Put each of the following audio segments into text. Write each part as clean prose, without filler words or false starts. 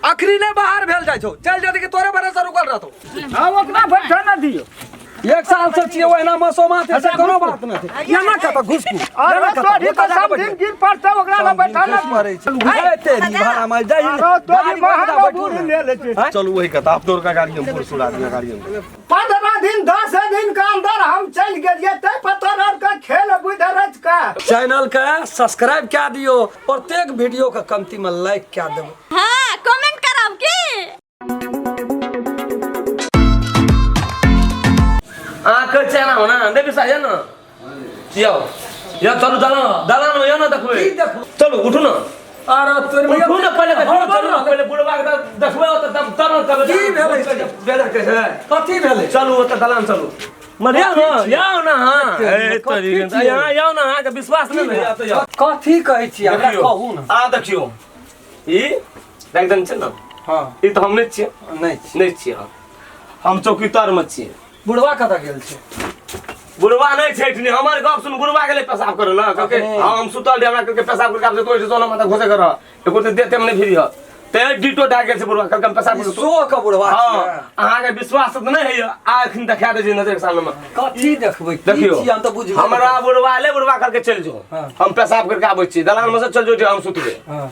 अखरी ने बाहर भेल जाय छौ चल जदी के तोरे भरोसा रुकल रहतो हां ओकरा बैठा न दियो एक साल से छिए ओहिना मसो माथे से कोनो बात न छै एना कत घुसकू अरे तोरी तो सब दिन गिर पड़ता ओकरा ल बैठा न पड़ै छै ए तेरी भाड़ा में जाई तोरी महंगा बुरी ले ले छै चलू वही कथा आप तोर का गाड़ी हम पुलिस उड़ा दिया गाड़ी हम 15 दिन 10 दिन के अंदर हम चल गेलिए तै पत्थर का खेल बुझरत का चैनल के सब्सक्राइब क्या दियो प्रत्येक वीडियो के कमती में लाइक क्या देबो हां कमेंट करब की आंख चेना हो ना देख साया ना यो या चलो दलान में यो ना देखबे की देखो चलो उठो ना अरे तोर उठो ना पहले देखो चलो पहले बुढ़वा के देखबे त तब तरन की भेलै बेदर के है कथी भेलै चलो त दलान चलो मरिया ना याओ ना हां ए तोरी यहां याओ ना हां के विश्वास नहीं भैया तो याओ कथी कहै छी हमरा कहू ना आ देखियो ई एकदम छै ना हां ई तो हम नहीं छिए नहीं छिए हम चौकीदार में छिए बुढ़वा कतऽ गेल छै बुढ़वा नहीं छै हमर गप सुन बुढ़वा गेले पेशाब करे ला कहके हम सुतल रे हमरा कहके पेशाब करके आब तो सोना माथा घोसे कर एको तो देते हम नहीं फिरी ह ते डिटो डाक गेल छै बुढ़वा कहके पेशाब कर सो के बुढ़वा हां अहाँ के विश्वास त नहीं है आखिन देखा दे नजर के सामने में कथी देखबै देखियो हम त बुझबै हमरा बुढ़वा ले बुढ़वा करके चल जो हम पेशाब करके आबै छी दलान में से चल जो हम सुतबे हां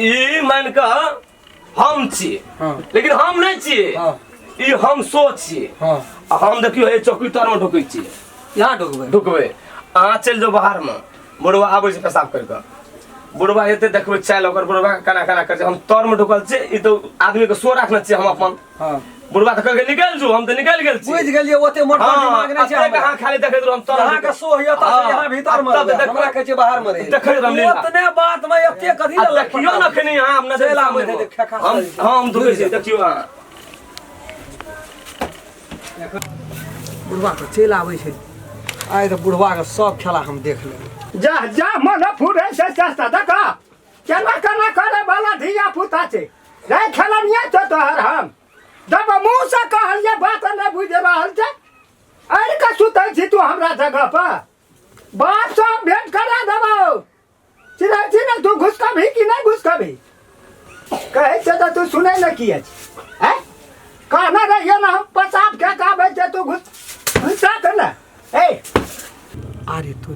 ई मान के हम छी लेकिन हम नहीं छी हां ई हम सोचिए हां हम देखियो ए चौकीदार में ढोकै छी यहाँ ढुकबै अहाँ चल जाओ बाहर में बुढ़वा आबै छै पेशाब करके बुढ़वा एते देखबै चाल ओकर बुढ़वा कना कर हम तोर में ढुकल छै ई तो आदमी के सो राखना छै हम अपन हां बुढ़वा त कहके निकल जो हम त निकल गेल छी बुझ गेलिए ओते मोट दिमाग नै छै कहाँ खाली देखैत रहू हम तोर अहाँ के सो हिय त यहाँ भीतर में हमरा कहै छै बाहर में रहे देखै हम लीला ओतने बात में एते कथी ल देखियो न खनी अहाँ हम नजर हम ढुकै छी देखियो अहाँ बुढ़वा के चल आबै छै आइ त बुढ़वा के सब खेला हम देख लेबै जा मन फुरे से सस्ता देखा केना करे वाला धिया पुता छै रे खेलनिया तो तोहर हम जब मुंह से कहलिए बात न बुझ रहल छै अरे का सुतै छी तू हमरा जगह पर बाप से भेंट करा देबो चिन्ह तू घुस कभी कि नहीं घुस कभी कहै छै त तू सुनै न की है हैं कहना रहिए ना हम पेशाब क्या काबे छै तू घुसा कर ना ए अरे तो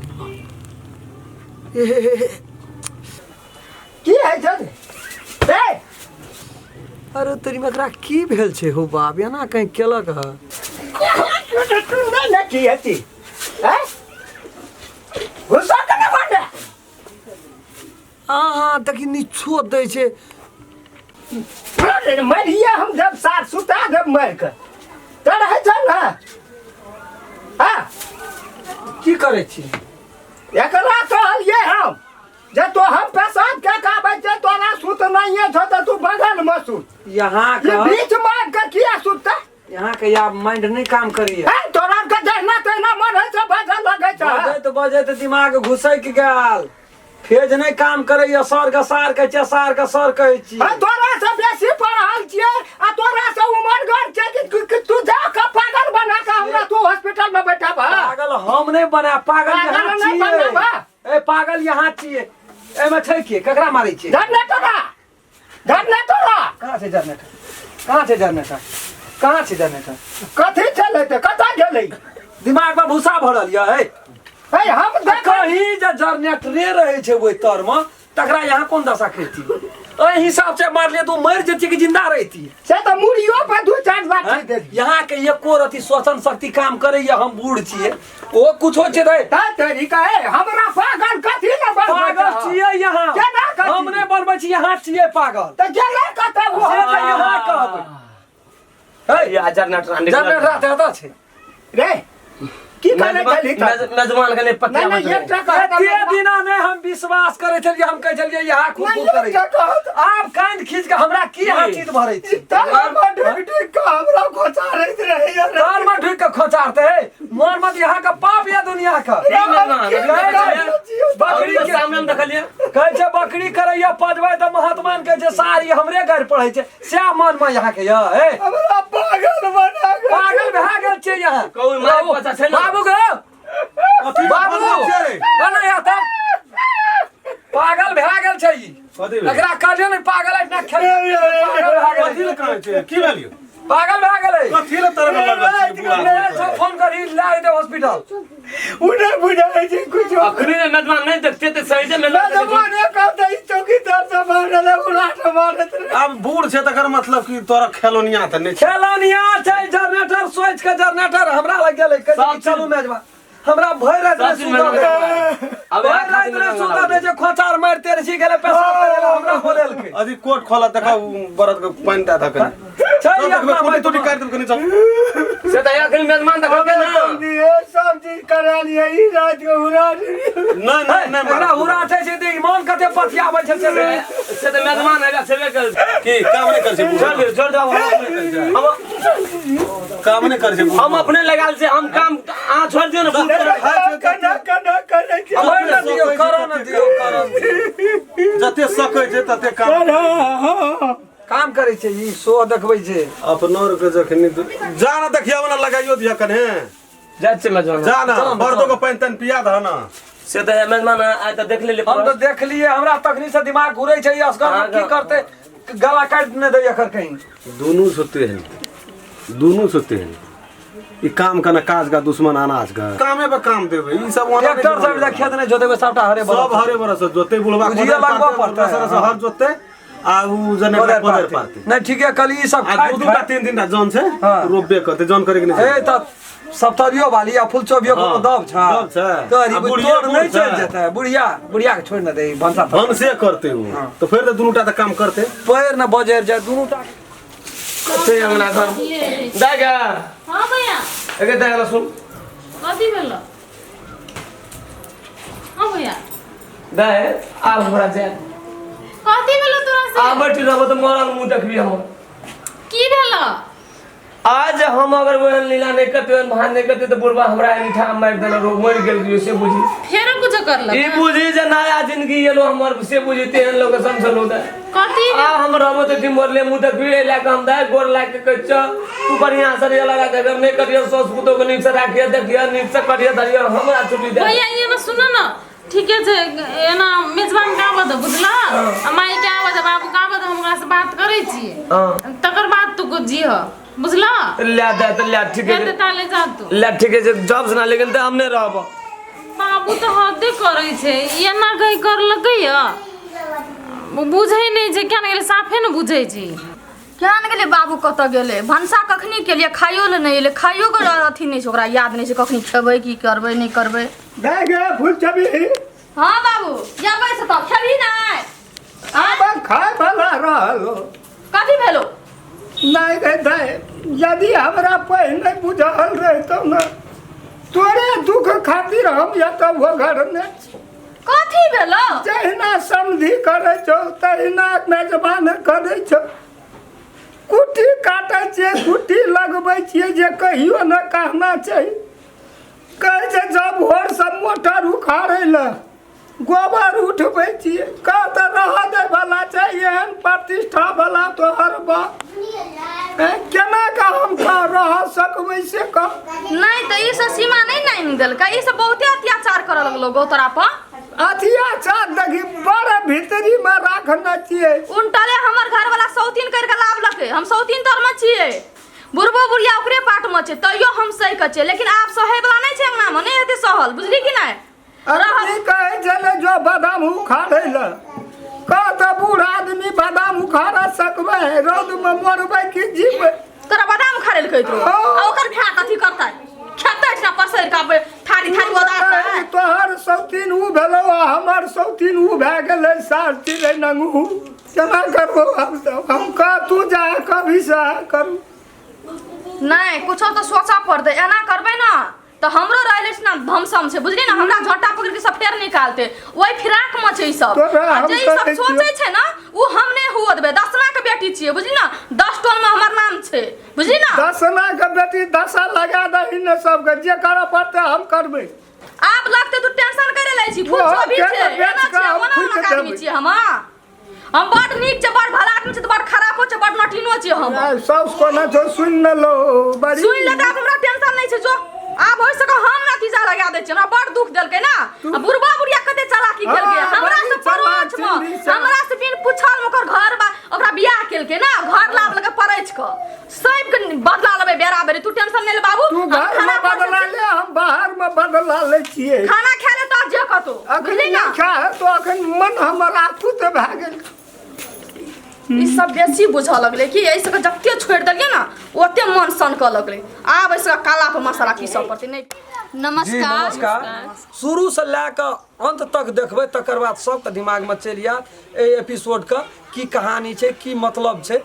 की है छै ए अरे तोरी में एकरा की भेल छै हो बाप एना कहीं केलक ह नहीं की है ती हैं घुसा कर ना बाटे हां देखि निछो दै छै अरे मरिया हम जब साथ सुता जब मर के त रहे छ ना हां की करे छी एकरा कहलिए हम जे तो हम पेशाब क्या काबे छै तोरा सुत नहीं है छ त तू बगल में सुत यहाँ ये का बीच मार के किया सुतता यहाँ के या माइंड नहीं काम करिए है तोरा के जहना तेना मन है से बगल लगे छ बजे तो दिमाग घुसैक गेल फेज नहीं काम करैया सर के सर कहै छी तोरा से बेसी पढ़ल छियै आ तोरा से उमर गढ़ छै कि तू जा के पागल बना के हमरा तू हॉस्पिटल में बैठा बा पागल हम नहीं बना पागल यहाँ छियै ए पागल यहाँ छियै एमे छै के ककरा मारै छियै जनरेटर कहाँ छै जनरेटर कथी चलै त कतऽ गेलै दिमाग में भूसा भरल य ए हम कहीं जे जनरेटरे रहे छै ओइ तर में तकरा यहाँ कोन दशा खेती ओइ हिसाब से मारलिए तू मर जेती कि जिंदा रहती से त मुड़ियो पर दू चार बात दे यहाँ के एको रति श्वसन शक्ति काम करैया हम बूढ़ छियै ओ कुछो छै रे ता तरीका है हमरा पागल कथी न बनबै पागल छियै यहाँ हम नहीं बनबै छी यहाँ छियै पागल त गेलै कतऽ वो यहाँ कहबै ए या जनरेटर छै रे की करे चली मेजबान के नहीं पता नहीं एते दिना ने हम विश्वास करे छलिए हम कहै छलिए यहाँ खूब करे आब कान खींच के हमरा की हाथीत भरै छी तार में ढुक के हमरा खोचारैत रहे यार तार में ढुक के खोचारते मोर मत यहाँ का पाप या दुनिया का बकरी के सामने हम देखलिए कहै छै बकरी करैया पजबै त महात्मान कहै छै सारी हमरे घर पड़ै छै श्याम मन में यहाँ के य ए हमरा पागल बना के पागल भए गेल छै यहाँ कोई माय बच्चा छै ना बाबू गो बाबू बना या त पागल भए गेल छै ई एकरा काजे नहीं पागल है ना खेल पागल भागल कथी ले कहै छै की भेलियो पागल भागल है कथी ले तरह लगल सब फोन करी ला दे हॉस्पिटल उन्हें बुझाई छै कुछ अखनी मेजबान नहीं देखते तो सही से मेजबान जमाने का दई चौकीदार से मारले उलाट मारत अब बूढ़ छै तकर मतलब कि तोरा खेलोनिया त नहीं छै खेलनिया छै जनरेटर सोच के जनरेटर हमरा लग गेलै कहि चलू मेजबा हमरा भय रात में सुता दे अब भय रात में सुता दे जे खोचार मार तेरे छी गेले पेशाब करेला हमरा बोलेल के अजी कोट खोला देखा बरद के पानी दा धक छै अपना कोटी टोटी काट दे कनी जाओ से तो अखनी मेजबान देखो के ना ये सब चीज करा लिया ई रात के उड़ा नहीं नहीं नहीं एकरा उराठे छै त ईमान कते पथियाबै छै से तो मेजबान है सेवे कर की काम नहीं कर छै बूढ़ छोड़ दो हम काम नहीं कर छै बूढ़ हम अपने लगाल से हम काम आ छोड़ दियो ना कना करे के होय न दियो करो न दियो जते सकै छै तते काम काम करे छै ई शो देखबै छै अपनोर के जखनी जा ना देखिया ना लगाइयो दिया कने जात से मेजबान जा ना बरदो के पानी तन पिया द ना से तो मेजबान आय तो देख ले हम तो देख लिए हमरा तखनी से दिमाग घुरै छै ई असगर की करते गला काट न दे एकर कहीं दोनों सोते हैं दोनों सोते हैं ई काम करना काज का दुश्मन अनाज का कामे पे काम देबे ई सब वहां ट्रैक्टर सब जा खेत नहीं जोतेबे सबटा हरे भरे सब हरे भरे से जोते बुलवा बुझिया लगबा पड़ता है। से हर जोते आ उ जने पदर पाते नहीं ठीक है कल ई सब आ दू टा तीन दिन दा जन छै हाँ। रोबे करते जन करे के नहीं ए त सप्तरियो वाली या फुल चोबियो कोनो दब छ दब छै। तोरी आ बुढ़िया तोड़ नहीं बुढ़ छै। चल जेतै बुढ़िया के छोड़ न दे भंसा धन से करते हो तो फिर तो दोनों टा काम करते पैर न बजेर जाय दुनु टा से अंगना घर दागा हाँ भैया एके दागा सुन कथी भेल हाँ भैया दाए आ हमरा जा कथी भेल तोरा से आ बैठी रहबो तो मरल मुंह देखबी हम की भेल आज हम अगर वो लीला नहीं करते भान नहीं करते तो बुढ़वा हमरा ईठा मार देना रोग मर गेल दियो से बुझी फेरो कुछ करलक ई बुझी जे नया जिंदगी एलो हमर से बुझी तेहन लोग समझलो दा कथी आ हम रहबो तो टिमर ले मुंह देखबी ला के हम दाए गोर ला के कह तू बढ़िया से ये लगा दे नहीं करियो सस पुतो को नीक से राखिए देखिए नीक से करिए धरियो हमरा छुट्टी दे भैया ये ना सुनो ना ठीके छै एना मेजबान का बद बुझला माई के आवाज बाबू का बद हमरा से बात करै छी हां तकर बाद तू को जी ह बुझला ला दे तो ला ठीक कहते है ताले जा तू ला ठीक है जॉब से ना लेकिन तो हमने रहबो बाबू तो हदे करै छै एना कहि करलकै य बुझै नै छै केना गेले साफे न बुझै छै क्या न गेले बाबू कत गेले भनसा कखनी के लिए खाइयो ले नहीं ले खाइयो के अथी नहीं छै ओकरा याद नहीं छै कखनी खेबै की करबै नहीं करबै दे गे फूल छबी हां बाबू जाबै से त खेबी नहीं अब खाए वाला रहलो कथी भेलो नहीं गे दे यदि हमरा पहले बुझल रहतो न तोरे दुख खातिर हम या त वो घर में कथी भेलो जहिना समझी करे छो तहिना मेजबान करे छो कुटी काटे छे कुटी लगबै छियै जे कहियो न कहना चाहिए कहे छै जब भोर सब मोटर उखाड़े ल गोबर उठबै छियै का त रह दे वाला चाहिए एहन प्रतिष्ठा वाला तोहर बा केना का हम का रह सकबै से का नहीं त ई सब सीमा नहीं नहीं देलकै ई सब बहुते अत्याचार करऽ लगलो गोतरा पर अत्याचार देखी बड़ भीतरी में राखने छियै उनटले हमर घर वाला सौतीन कर के लावलकै हम सौतीन तर में छियै बुढ़बो बुढ़िया ओकरे पाट में छै तैयो हम सही के छै लेकिन आप सहे वाला नहीं छै अंगना में नहीं हेतै सहल बुझली कि नहीं अरे कहे चले जो बादाम उखाड़े ल का त बूढ़ आदमी बादाम उखाड़ सकबै रौद में मरबै कि जीबै तोरा बादाम खारे ल कहत रहो आ ओकर भ्या कथी करतै खेतै ना पसैर का थारी थारी ओदारतै तोहर सौतीन उ भेलौ आ हमर सौतीन उ भए गेलै सार चिड़ै नंगू केना करबो हम का तू जा कभी सा करू नहीं कुछ तो सोचा पड़ते एना करबै ना तो हमरो रहले ना धमसम से बुझली ना हमरा झोटा पकड़ के सब पेड़ निकालते ओई फिराक में छै ई सब आ जे ई सब सोचै छै ना उ हम नै हुआ देबे दसना के बेटी छियै बुझली ना 10 टोल में हमर नाम छै बुझली ना दसना के बेटी दशा लगा दही ने सब के जे करऽ पड़तै हम करबै आप लगते तू टेंशन करे लै छी फूल छबी छै एना छै ओना आदमी छी हम बड़ नीक छै बड़ भला आदमी छै बड़ खराबो छै बड़ नटीनो छै हम सब कोना जो सुन न लो बड़ी सुन ले त हमरा टेंशन नहीं छै जो आब होय सके हम नतीजा लगा दै छी हमरा बड़ दुख देलकै ना बुढ़बा बुढ़िया कते चालाकी केल गया हमरा से परवाह सच में हमरा से बिन पूछल ओकर घर बा ओकरा बियाह केलके ना घर लाभ लगे परैछ क सब के बदला लेबे बराबर तू टेंशन ले बाबू तू घर में बदला ले हम बाहर में बदला ले छिए खाना खाले तो जे कतो अखन ना खा तो अखन मन हमर आफुत भ गेल ई सब बेसी बुझा लगले कि ऐसे के जत्ते छोड़ देलिए ना ओते मन सन क लगले आब ऐसे काला पे मसाला की सब पड़ते नहीं जी नमस्कार नमस्कार शुरू से लेकर अंत तक देखबै तकर बाद सबके दिमाग में चलि आयत ए एपिसोड का की कहानी छै की मतलब छै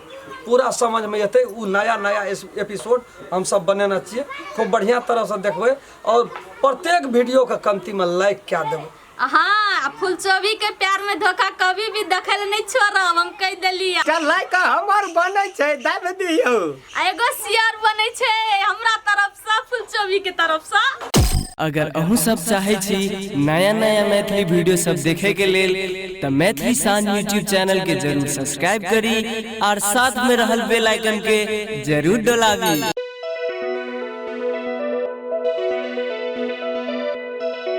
पूरा समझ में एतै उ नया एपिसोड हम सब बनेना छियै खूब बढ़िया तरह से देखबै और प्रत्येक वीडियो के कमती में लाइक क्या देबै हाँ फुलचोबी के प्यार में धोखा कभी भी दखल नहीं छोड़ब हम कह देलिए चल का हमर बनै छै दाब दियो एगो शेयर बनै छै हमरा तरफ से फुलचोबी के तरफ से अगर अहूँ सब चाहे छी नया नया मैथिली वीडियो सब देखे के लेल तो मैथिली साँझ यूट्यूब चैनल के जरूर सब्सक्राइब करी और साथ में रहल बेल आइकन के जरूर दबावी।